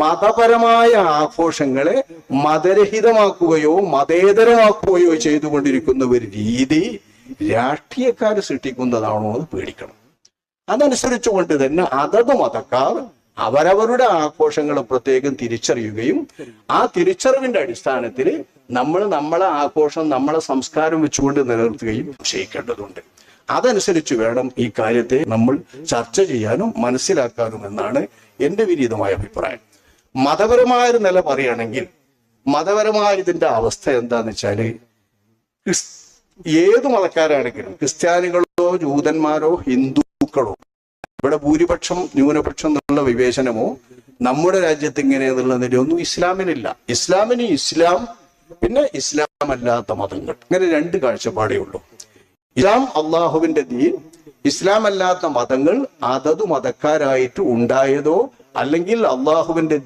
മതപരമായ ആഘോഷങ്ങളെ മതരഹിതമാക്കുകയോ മതേതരമാക്കുകയോ ചെയ്തുകൊണ്ടിരിക്കുന്ന ഒരു രീതി രാഷ്ട്രീയക്കാർ സൃഷ്ടിക്കുന്നതാണോ എന്ന് പേടിക്കണം. അതനുസരിച്ചുകൊണ്ട് തന്നെ അതത് മതക്കാർ അവരവരുടെ ആഘോഷങ്ങൾ പ്രത്യേകം തിരിച്ചറിയുകയും ആ തിരിച്ചറിവിന്റെ അടിസ്ഥാനത്തിൽ നമ്മൾ നമ്മളെ ആഘോഷം നമ്മളെ സംസ്കാരം വെച്ചുകൊണ്ട് നിലനിർത്തുകയും ചെയ്യേണ്ടതുണ്ട്. അതനുസരിച്ച് വേണം ഈ കാര്യത്തെ നമ്മൾ ചർച്ച ചെയ്യാനും മനസ്സിലാക്കാനും എന്നാണ് എൻ്റെ വിനീതമായ അഭിപ്രായം. മതപരമായ ഒരു നില പറയുകയാണെങ്കിൽ മതപരമായ ഇതിന്റെ അവസ്ഥ എന്താന്ന് വെച്ചാല് ഏത് മതക്കാരാണെങ്കിലും ക്രിസ്ത്യാനികളോ ജൂതന്മാരോ ഹിന്ദുക്കളോ ഇവിടെ ഭൂരിപക്ഷം ന്യൂനപക്ഷം എന്നുള്ള വിവേചനമോ നമ്മുടെ രാജ്യത്ത് ഇങ്ങനെയെന്നുള്ളതിന്റെ ഒന്നും ഇസ്ലാമിനില്ല. ഇസ്ലാമിന് ഇസ്ലാം, പിന്നെ ഇസ്ലാം അല്ലാത്ത മതങ്ങൾ, ഇങ്ങനെ രണ്ട് കാഴ്ചപ്പാടേ ഉള്ളൂ. ഇസ്ലാം അള്ളാഹുവിന്റെ ദീൻ, ഇസ്ലാം അല്ലാത്ത മതങ്ങൾ അതത് മതക്കാരായിട്ട് ഉണ്ടായതോ അല്ലെങ്കിൽ അള്ളാഹുവിന്റെ